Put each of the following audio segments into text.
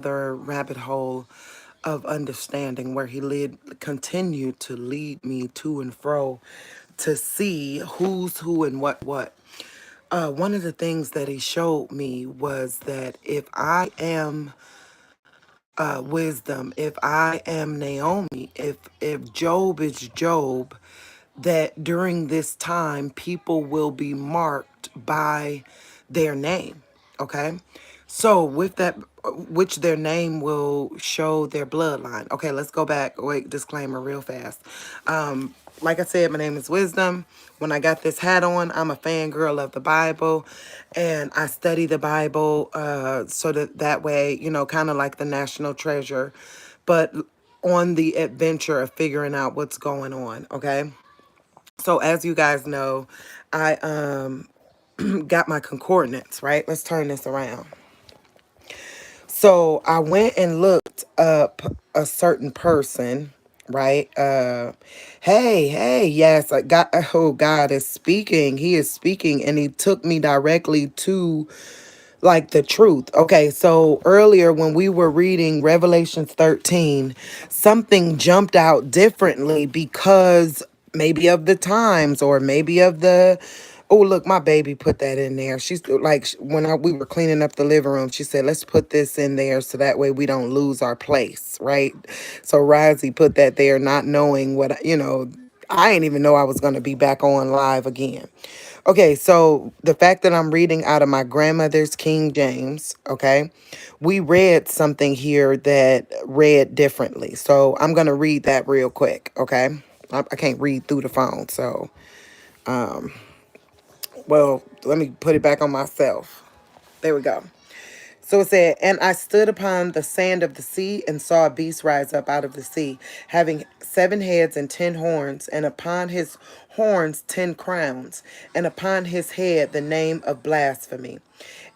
rabbit hole of understanding where he continued to lead me to and fro to see who's who and what. One of the things that he showed me was that if I am wisdom, if I am Naomi, if Job is Job, that during this time people will be marked by their name. Okay, so with that, which their name will show their bloodline. Okay, let's go back. Wait, disclaimer real fast. Like I said, my name is Wisdom. When I got this hat on, I'm a fangirl of the Bible, and I study the Bible so that way, kind of like the national treasure, but on the adventure of figuring out what's going on. Okay, so as you guys know, I got my concordance, right? Let's turn this around. So I went and looked up a certain person, right? Hey, yes, I got, oh, God is speaking. He is speaking, and he took me directly to like the truth. Okay, so earlier when we were reading Revelations 13, something jumped out differently because maybe of the times or maybe of the, oh, look, my baby put that in there. She's like, when we were cleaning up the living room, she said, let's put this in there so that way we don't lose our place, right? So Risey put that there, not knowing what, I didn't even know I was going to be back on live again. Okay, so the fact that I'm reading out of my grandmother's King James, okay, we read something here that read differently. So I'm going to read that real quick, okay? I can't read through the phone, so, well, let me put it back on myself. There we go. So it said, and I stood upon the sand of the sea and saw a beast rise up out of the sea, having 7 heads and 10 horns, and upon his horns 10 crowns, and upon his head the name of blasphemy.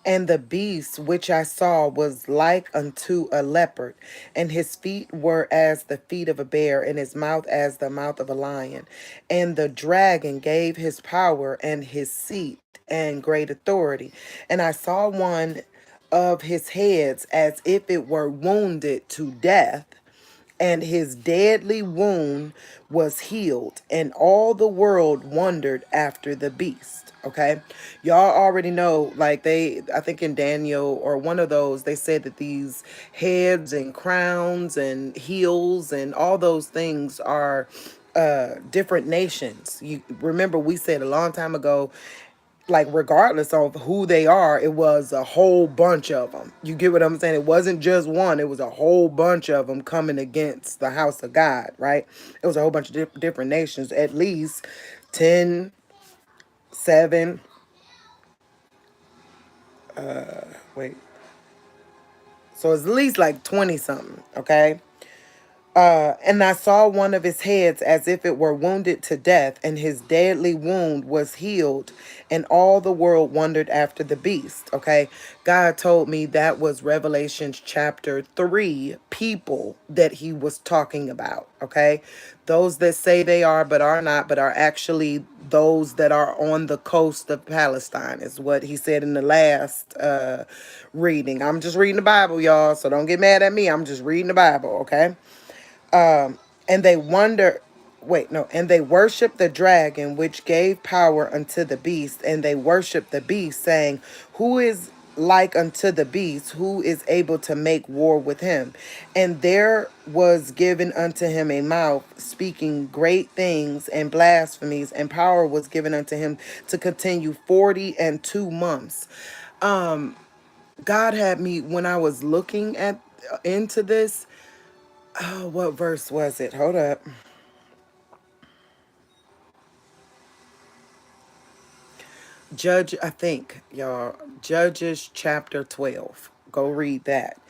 And the beast which I saw was like unto a leopard, and his feet were as the feet of a bear, and his mouth as the mouth of a lion. And the dragon gave his power and his seat and great authority. And I saw one of his heads as if it were wounded to death, and his deadly wound was healed, and all the world wondered after the beast. Okay, y'all already know, like I think in Daniel or one of those, they said that these heads and crowns and heels and all those things are different nations. You remember we said a long time ago, like regardless of who they are, it was a whole bunch of them. You get what I'm saying? It wasn't just one, it was a whole bunch of them coming against the house of God, right? It was a whole bunch of different nations, at least 10, 7, wait, so it's at least like 20 something, okay? And I saw one of his heads as if it were wounded to death, and his deadly wound was healed, and all the world wondered after the beast. Okay, God told me that was Revelations chapter 3 people that he was talking about. Okay, those that say they are but are not, but are actually those that are on the coast of Palestine, is what he said in the last reading. I'm just reading the Bible, y'all, so don't get mad at me. I'm just reading the Bible, okay? And they wonder, wait, no, and they worship the dragon, which gave power unto the beast, and they worship the beast, saying, who is like unto the beast, who is able to make war with him? And there was given unto him a mouth speaking great things and blasphemies, and power was given unto him to continue 42 months. God had me, when I was looking at into this, oh, what verse was it? Hold up. I think, y'all, Judges chapter 12. Go read that.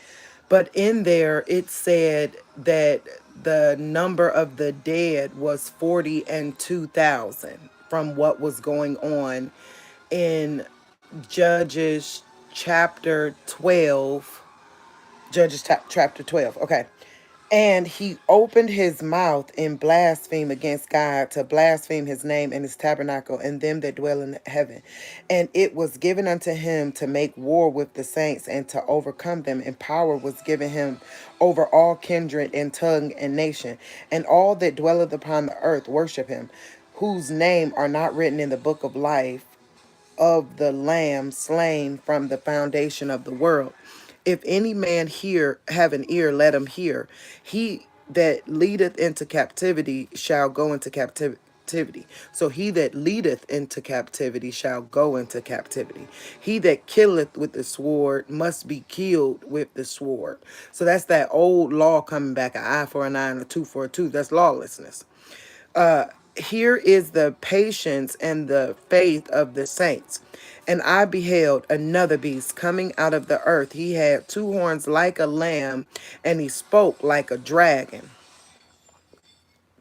But in there, it said that the number of the dead was 40 and 2,000 from what was going on in Judges chapter 12. Chapter 12. Okay. And he opened his mouth in blaspheme against God, to blaspheme his name and his tabernacle and them that dwell in heaven. And it was given unto him to make war with the saints and to overcome them. And power was given him over all kindred and tongue and nation. And all that dwelleth upon the earth worship him, whose name are not written in the book of life of the Lamb slain from the foundation of the world. If any man hear have an ear, let him hear. He that leadeth into captivity shall go into captivity. So he that leadeth into captivity shall go into captivity. He that killeth with the sword must be killed with the sword. So that's that old law coming back: an eye for an eye and a tooth for a tooth. That's lawlessness. Here is the patience and the faith of the saints. And I beheld another beast coming out of the earth. He had two horns like a lamb, and he spoke like a dragon.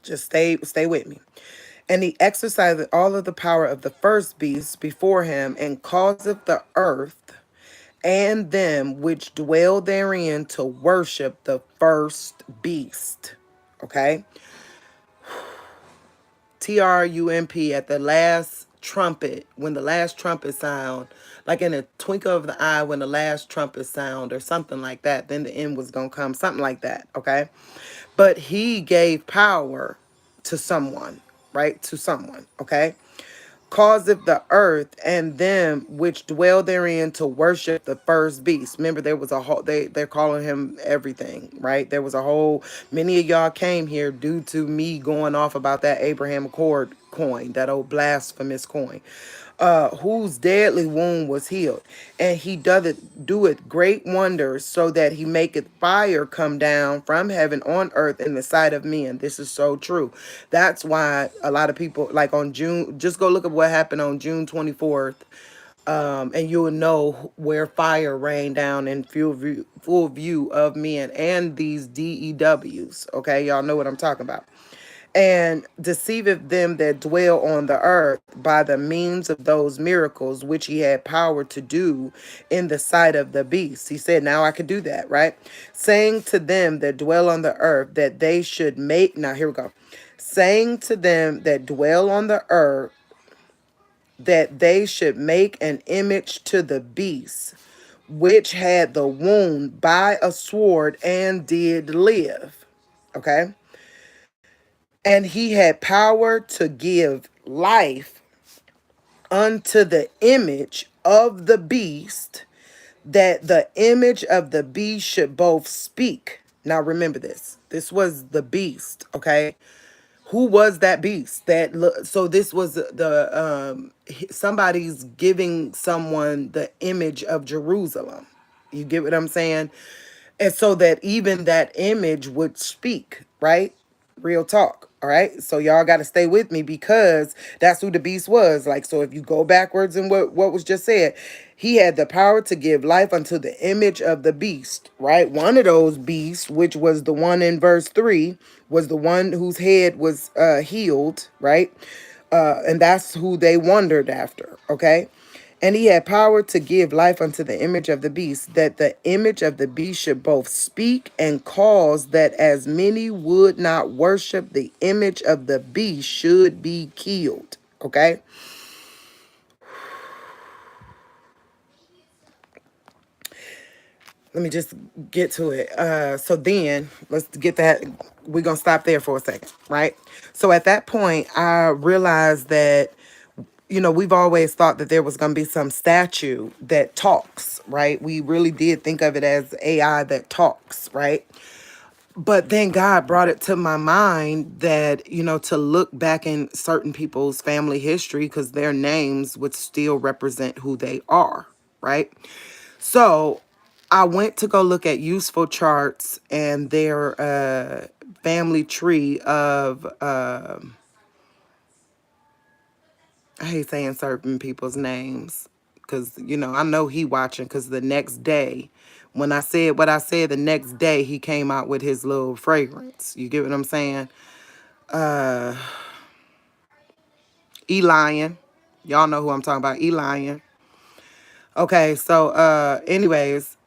Just stay with me. And he exercised all of the power of the first beast before him, and causeth the earth and them which dwell therein to worship the first beast. Okay? TRUMP, at the last trumpet, when the last trumpet sound, like in a twinkle of the eye when the last trumpet sound or something like that, then the end was going to come, something like that, okay? But he gave power to someone, right? To someone, okay? Causeth the earth and them which dwell therein to worship the first beast. Remember, there was a whole, they're calling him everything, right? There was a whole, many of y'all came here due to me going off about that Abraham Accord coin, that old blasphemous coin, whose deadly wound was healed. And he doeth great wonders, so that he maketh fire come down from heaven on earth in the sight of men. This is so true. That's why a lot of people, like on June, just go look at what happened on June 24th, and you'll know where fire rained down in full view of men and these DEWs. Okay, y'all know what I'm talking about. And deceiveth them that dwell on the earth by the means of those miracles which he had power to do in the sight of the beast. He said, now I can do that, right? Saying to them that dwell on the earth that they should make, now here we go. Saying to them that dwell on the earth that they should make an image to the beast, which had the wound by a sword and did live. Okay? And he had power to give life unto the image of the beast, that the image of the beast should both speak. Now remember this. This was the beast, okay? Who was that beast? So this was somebody's giving someone the image of Jerusalem. You get what I'm saying? And so that even that image would speak, right? Real talk. All right. So y'all got to stay with me, because that's who the beast was. Like, so if you go backwards in what was just said, he had the power to give life unto the image of the beast, right? One of those beasts, which was the one in verse 3, was the one whose head was healed, right? And that's who they wondered after. Okay. And he had power to give life unto the image of the beast, that the image of the beast should both speak and cause that as many would not worship the image of the beast should be killed. Okay? Let me just get to it. So then, let's get that. We're going to stop there for a second, right? So at that point, I realized that we've always thought that there was going to be some statue that talks, right? We really did think of it as AI that talks, right? But then God brought it to my mind that, to look back in certain people's family history, because their names would still represent who they are, right? So I went to go look at useful charts and their family tree of I hate saying certain people's names, because, I know he watching, because the next day, when I said what I said, the next day he came out with his little fragrance. You get what I'm saying? Elian. Y'all know who I'm talking about. Elian. Okay, so anyways,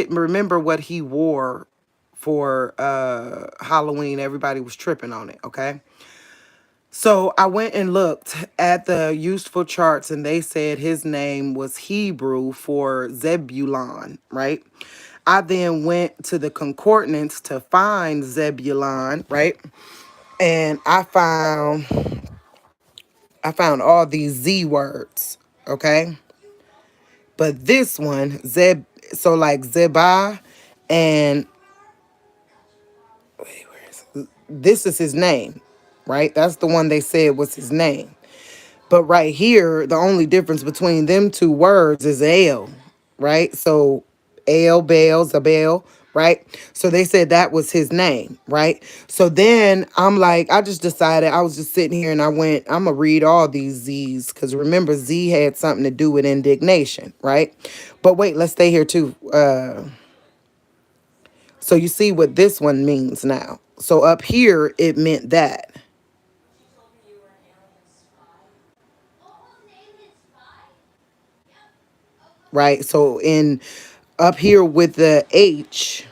remember what he wore for Halloween. Everybody was tripping on it, okay? So I went and looked at the useful charts, and they said his name was Hebrew for Zebulon, right? I then went to the concordance to find Zebulon, right? And I found all these Z words, okay? But this one, so like Zebah, and this is his name, right? That's the one they said was his name. But right here, the only difference between them two words is El, right? So El, Baal, Zabel, right? So they said that was his name, right? So then I'm like, I just decided, I was just sitting here and I went, I'm going to read all these Z's, because remember, Z had something to do with indignation, right? But wait, let's stay here too. So you see what this one means now. So up here, it meant that, right? So in up here with the H,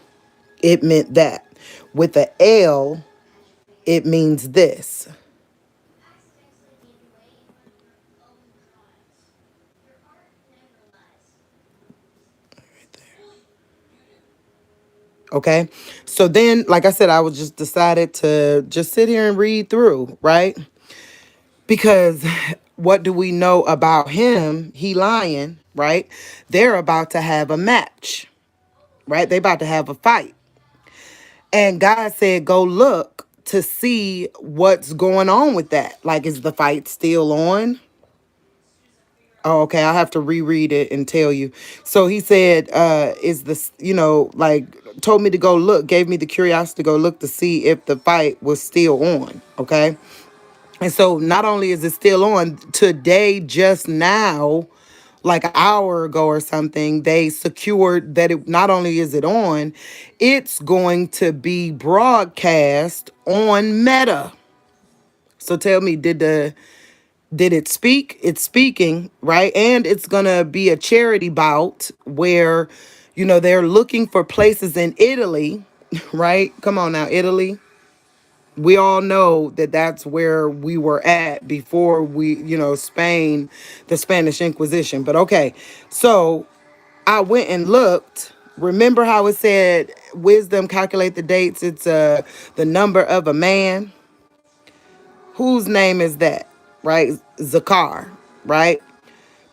it meant that. With the L, it means this. Okay. So then, like I said, I was just decided to just sit here and read through, right? Because what do we know about him? He lying, right? They're about to have a match, right? They about to have a fight. And God said, go look to see what's going on with that. Like, is the fight still on? Oh, okay. I'll have to reread it and tell you. So he said, is this, like told me to go look, gave me the curiosity to go look to see if the fight was still on. Okay. And so not only is it still on today, just now, like an hour ago or something, they secured that it not only is it on, it's going to be broadcast on Meta. So tell me, did it speak? It's speaking, right? And it's gonna be a charity bout where, they're looking for places in Italy, right? Come on now, Italy. We all know that that's where we were at before Spain, the Spanish Inquisition. But okay, so I went and looked. Remember how it said wisdom calculate the dates? It's the number of a man. Whose name is that? Right? Zakar, right?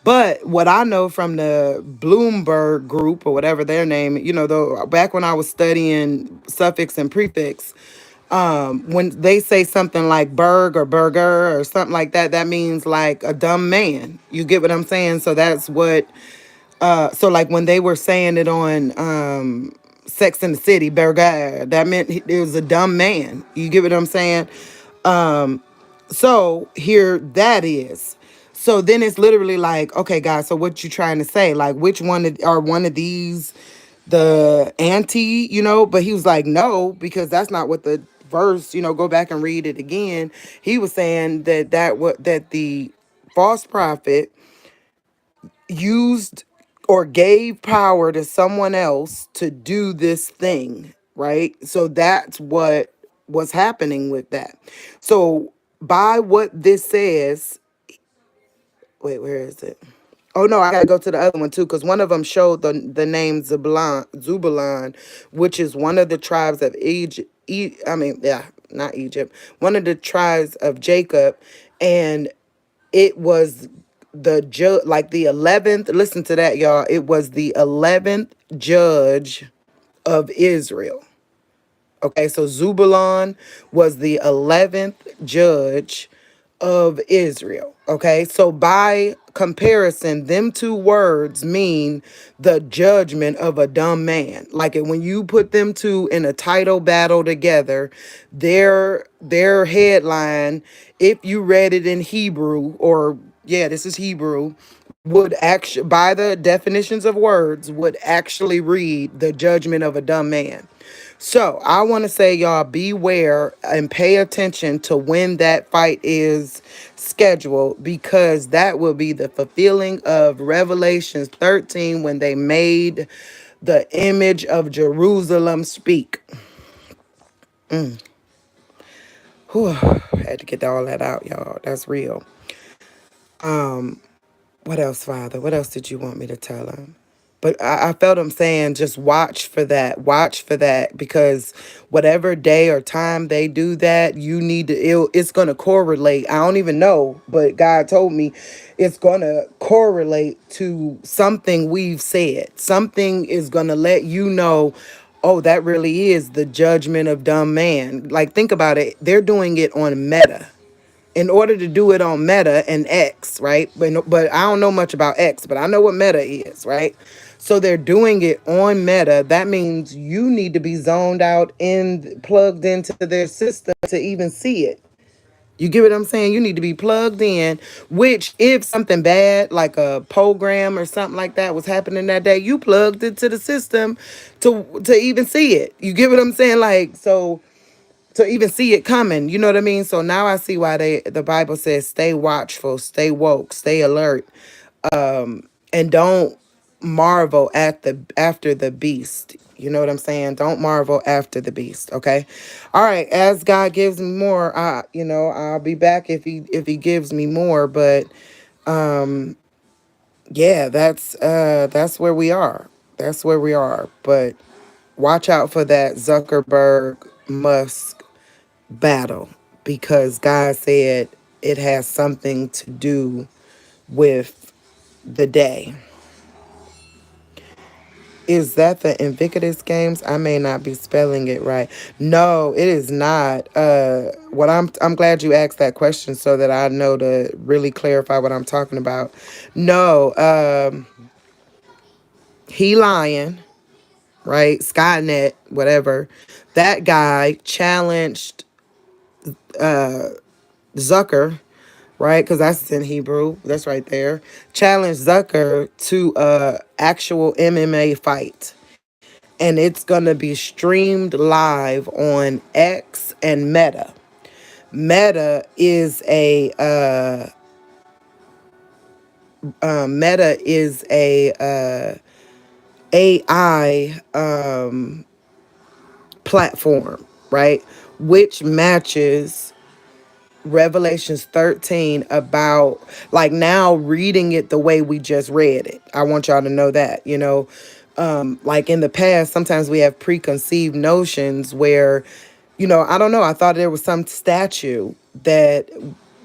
But what I know from the Bloomberg group or whatever their name, though, back when I was studying suffix and prefix, when they say something like berg or burger or something like that, that means like a dumb man. You get what I'm saying? So that's what, so like when they were saying it on Sex and the City, burger, that meant it was a dumb man. You get what I'm saying? So here that is. So then it's literally like, okay, guys, so what you trying to say? Like, which are one of these the anti, But he was like, no, because that's not what the verse, go back and read it again. He was saying that the false prophet used or gave power to someone else to do this thing, right? So that's what was happening with that. So by what this says, wait, where is it? Oh no, I gotta go to the other one too, because one of them showed the name Zebulon, which is one of the tribes of Egypt. I mean, yeah, not Egypt. One of the tribes of Jacob, and it was like the 11th. Listen to that, y'all. It was the 11th judge of Israel. Okay, so Zebulon was the 11th judge of Israel. Okay, so by comparison, them two words mean the judgment of a dumb man. Like when you put them two in a title battle together, their headline, if you read it in Hebrew, or yeah, this is Hebrew, would actually, by the definitions of words, would actually read the judgment of a dumb man. So I want to say, y'all, beware and pay attention to when that fight is scheduled, because that will be the fulfilling of Revelations 13 when they made the image of Jerusalem speak. Whew, had to get all that out, y'all. That's real. What else, Father? What else did you want me to tell him? But I felt him saying, just watch for that. Watch for that. Because whatever day or time they do that, you need to, it's going to correlate. I don't even know, but God told me it's going to correlate to something we've said. Something is going to let you know, oh, that really is the judgment of dumb man. Like, think about it. They're doing it on Meta in order to do it on Meta and X, right? But I don't know much about X, but I know what Meta is, right? So they're doing it on Meta. That means you need to be zoned out and plugged into their system to even see it. You get what I'm saying? You need to be plugged in, which if something bad, like a program or something like that was happening that day, you plugged into the system to even see it. You get what I'm saying? Like, so to even see it coming. You know what I mean? So now I see why the Bible says stay watchful, stay woke, stay alert, and don't marvel at the after the beast. You know what I'm saying? Don't marvel after the beast. Okay. All right. As God gives me more, I'll be back if he gives me more. But yeah, that's where we are. That's where we are. But watch out for that Zuckerberg Musk battle, because God said it has something to do with the day. Is that the Invictus Games? I may not be spelling it right. No, it is not. What I'm glad you asked that question so that I know to really clarify what I'm talking about. No, he lying, right? Skynet, whatever. That guy challenged Zucker, right? Because that's in Hebrew. That's right there. Challenge Zucker to a actual MMA fight, and it's gonna be streamed live on X and Meta. Meta is a AI platform, right? Which matches Revelations 13 about, like, now reading it the way we just read it. I want y'all to know that, like in the past, sometimes we have preconceived notions where, I don't know, I thought there was some statue that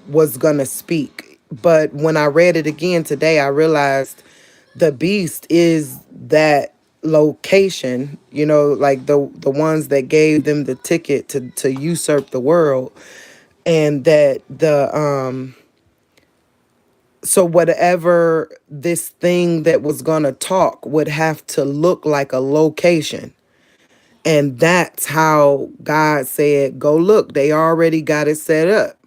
was gonna speak. But when I read it again today, I realized the beast is that location, like the ones that gave them the ticket to usurp the world. And that so whatever this thing that was gonna talk would have to look like a location. And that's how God said, go look. They already got it set up.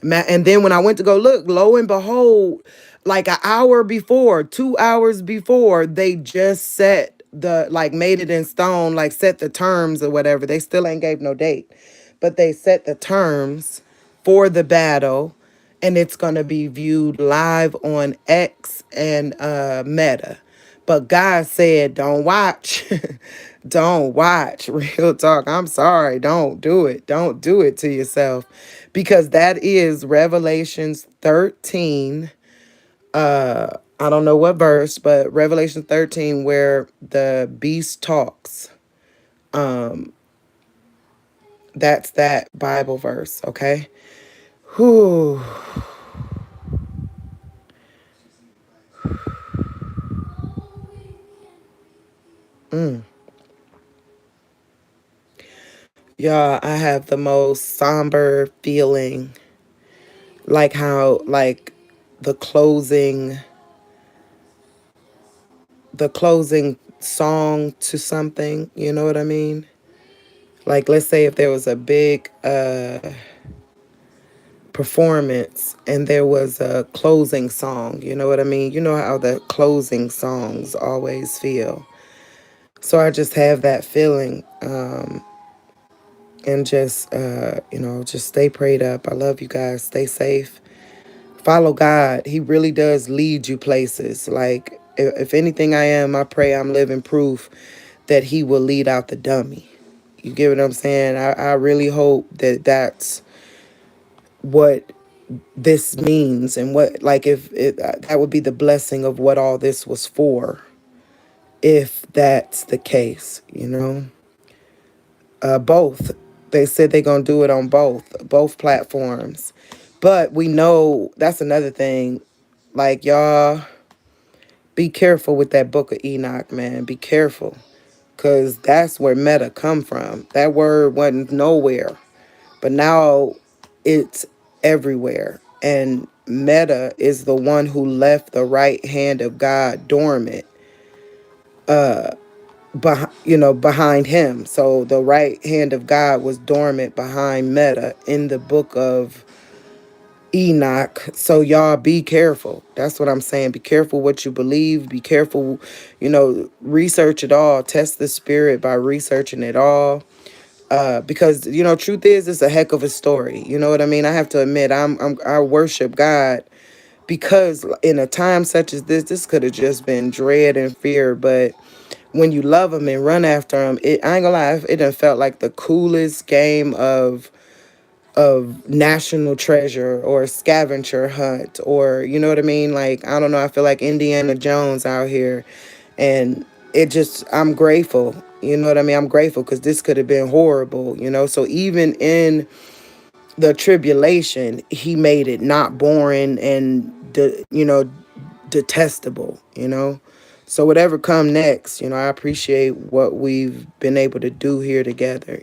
And then when I went to go look, lo and behold, like an hour before, 2 hours before, they just set like made it in stone, like set the terms or whatever. They still ain't gave no date, but they set the terms for the battle, and it's going to be viewed live on X and Meta. But God said, don't watch. Don't watch. Real talk. I'm sorry. Don't do it. Don't do it to yourself. Because that is Revelations 13. I don't know what verse, but Revelation 13, where the beast talks. That's that Bible verse. Okay. Whew. Yeah, I have the most somber feeling, like how, like, the closing the closing song to something, you know what I mean? Like, let's say if there was a big performance and there was a closing song, you know what I mean? You know how the closing songs always feel. So I just have that feeling, and just just stay prayed up. I love you guys. Stay safe. Follow God. He really does lead you places. Like, if anything I am, I pray I'm living proof that he will lead out the dummy. You get what I'm saying? I really hope that that's what this means, and what, like, if it, that would be the blessing of what all this was for, if that's the case, you know. Both, they said they're gonna do it on both platforms, but we know that's another thing. Like, y'all, be careful with that book of Enoch, man. Be careful, because that's where meta come from. That word wasn't nowhere, but now it's everywhere. And meta is the one who left the right hand of God dormant, behind him. So the right hand of God was dormant behind meta in the book of Enoch. So y'all, be careful. That's what I'm saying. Be careful what you believe. Be careful, research it all. Test the spirit by researching it all. Because truth is, it's a heck of a story. You know what I mean? I have to admit, I worship God, because in a time such as this could have just been dread and fear. But when you love him and run after him, I ain't gonna lie, it done felt like the coolest game of national treasure or scavenger hunt, or you know what I mean? Like, I don't know, I feel like Indiana Jones out here. And I'm grateful. You know what I mean? I'm grateful, because this could have been horrible, So even in the tribulation, he made it not boring and detestable, So whatever come next, I appreciate what we've been able to do here together.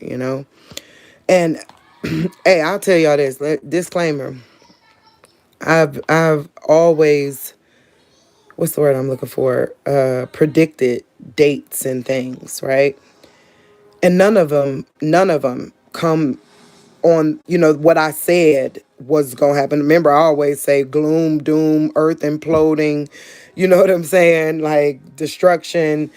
And hey, I'll tell y'all this, disclaimer. I've always, what's the word I'm looking for? Predicted dates and things, right? And none of them come on, what I said was going to happen. Remember, I always say gloom, doom, earth imploding, you know what I'm saying? Like, destruction.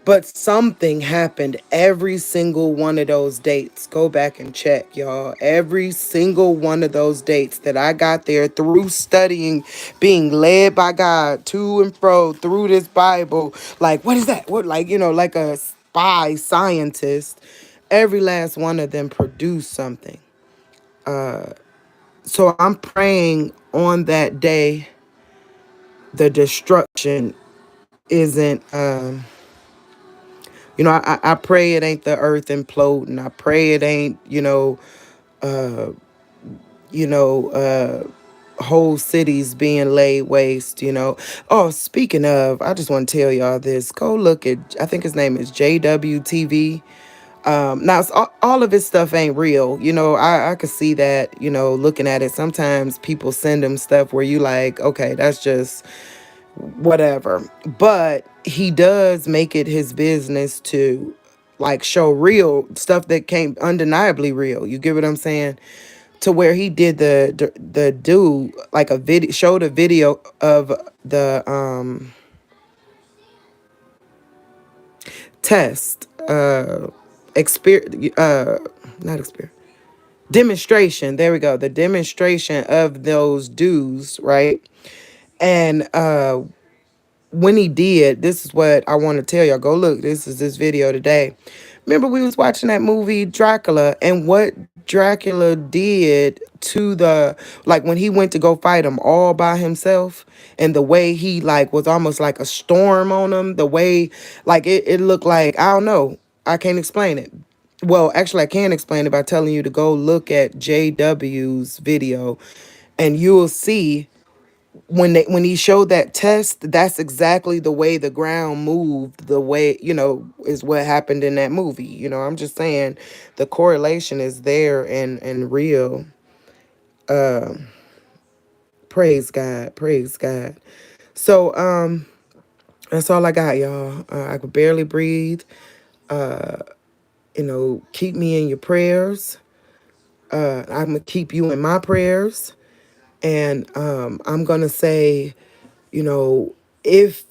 But something happened every single one of those dates. Go back and check, y'all. Every single one of those dates that I got there through studying, being led by God to and fro through this Bible. Like, what is that? What, like, like a spy scientist. Every last one of them produced something. So I'm praying on that day, the destruction isn't, I pray it ain't the earth imploding. I pray it ain't, you know, whole cities being laid waste. Oh, speaking of, I just want to tell y'all this. Go look at, I think his name is JWTV. Now, all of his stuff ain't real. I could see that, looking at it. Sometimes people send him stuff where you like, okay, that's just whatever. But he does make it his business to, like, show real stuff that came undeniably real. You get what I'm saying? To where he did the dude, like, a video, showed a video of the test, not experience, demonstration. There we go. The demonstration of those dudes, right? And when he did, this is what I want to tell y'all. Go look. This is this video today. Remember, we was watching that movie Dracula, and what Dracula did to the, like, when he went to go fight him all by himself, and the way he, like, was almost like a storm on him, the way, like, it looked like, I don't know, I can't explain it. Well, actually, I can explain it by telling you to go look at JW's video, and you'll see when he showed that test, that's exactly the way the ground moved, the way, is what happened in that movie. I'm just saying the correlation is there and real. Praise God, praise God. So that's all I got, y'all. I could barely breathe. Keep me in your prayers. I'm gonna keep you in my prayers. And I'm gonna say, you know, if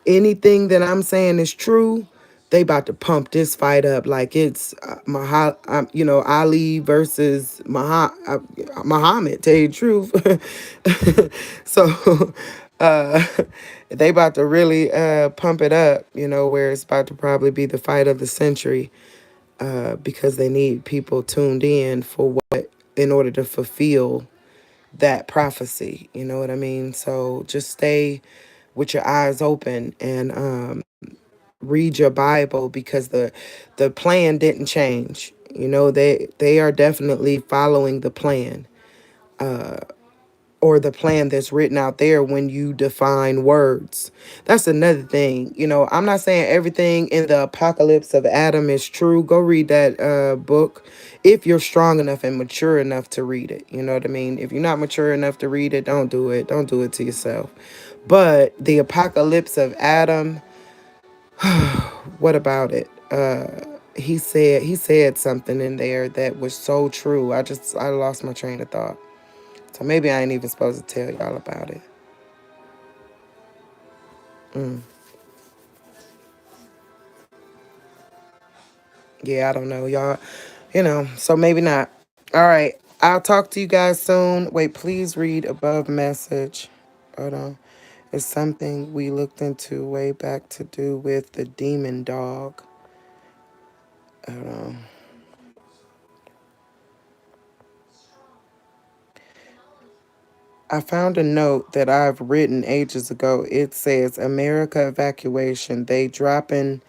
anything that I'm saying is true, they about to pump this fight up like it's Ali versus Muhammad. Tell you the truth. So uh, they about to really pump it up. Where it's about to probably be the fight of the century. because they need people tuned in for what, in order to fulfill that prophecy. You know what I mean? So just stay with your eyes open and read your Bible, because the plan didn't change. You know, they are definitely following the plan, or the plan that's written out there when you define words. That's another thing. You know, I'm not saying everything in the apocalypse of Adam is true. Go read that book if you're strong enough and mature enough to read it. You know what I mean? If you're not mature enough to read it, don't do it. Don't do it to yourself. But the apocalypse of Adam, what about it? He said something in there that was so true. I lost my train of thought. So maybe I ain't even supposed to tell y'all about it. Yeah, I don't know, y'all. You know, so maybe not. All right. I'll talk to you guys soon. Wait, please read above message. Hold on. It's something we looked into way back to do with the demon dog. Hold on. I found a note that I've written ages ago. It says America evacuation. They dropping,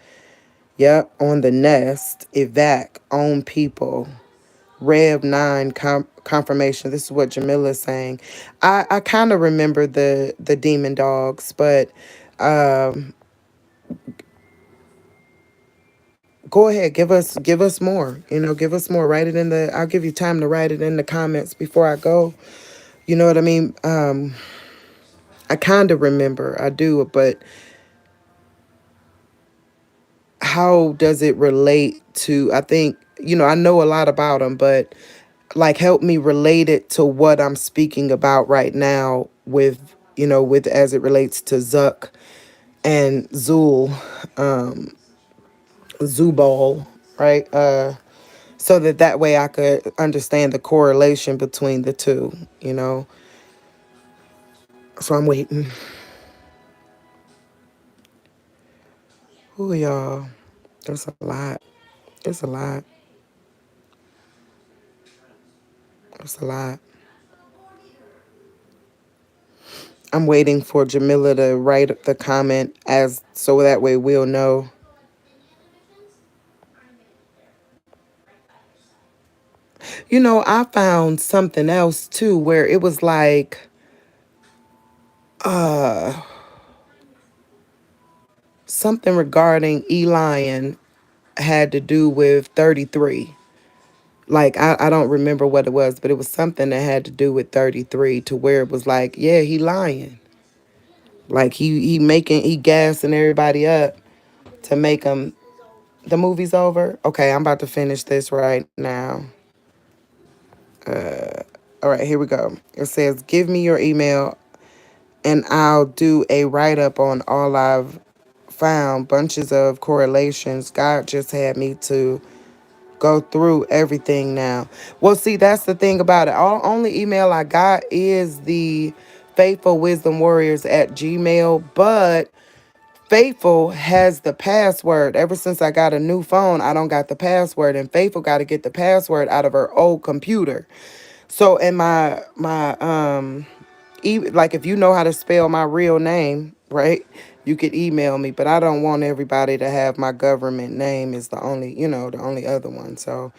yep, on the nest, evac, on people. Rev 9 confirmation. This is what Jamila is saying. I kind of remember the demon dogs, but um, go ahead, give us more. You know, give us more. Write it in the. I'll give you time to write it in the comments before I go. You know what I mean? I kind of remember. I do, but how does it relate to? I think, I know a lot about them, but like help me relate it to what I'm speaking about right now with, with as it relates to Zuck and Zubal, right? So that way I could understand the correlation between the two. So I'm waiting. Ooh, y'all, it's a lot. It's a lot. It's a lot. I'm waiting for Jamila to write the comment as so that way we'll know. I found something else too where it was like something regarding Elian had to do with 33. Like I don't remember what it was, but it was something that had to do with 33 to where it was like, yeah, he lying. Like he gassing everybody up to make them. The movie's over. Okay, I'm about to finish this right now. All right, here we go. It says, give me your email and I'll do a write up on all I've found, bunches of correlations. God just had me to go through everything now. Well, see, that's the thing about it. Only email I got is the Faithful Wisdom Warriors at Gmail, but Faithful has the password. Ever since I got a new phone, I don't got the password, and Faithful got to get the password out of her old computer. So in like if you know how to spell my real name, right? You could email me, but I don't want everybody to have my government name is the only other one. So,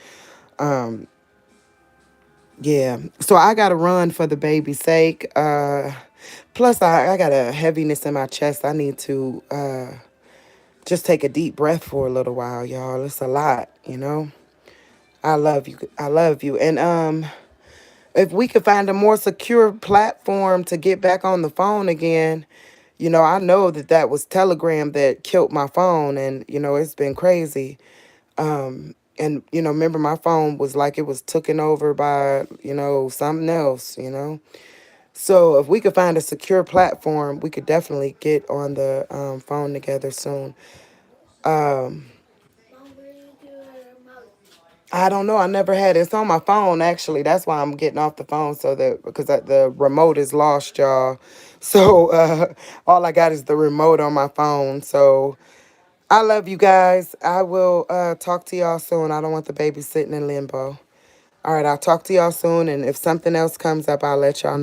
yeah. So I got to run for the baby's sake. Plus I got a heaviness in my chest. I need to just take a deep breath for a little while, y'all. It's a lot. I love you. I love you. And if we could find a more secure platform to get back on the phone again, I know that was Telegram that killed my phone, and it's been crazy. And remember my phone was like it was taken over by something else. So if we could find a secure platform, we could definitely get on the phone together soon. I don't know. I never had it. It's on my phone, actually. That's why I'm getting off the phone, so that because the remote is lost, y'all. So all I got is the remote on my phone. So I love you guys. I will talk to y'all soon. I don't want the baby sitting in limbo. All right, I'll talk to y'all soon. And if something else comes up, I'll let y'all know.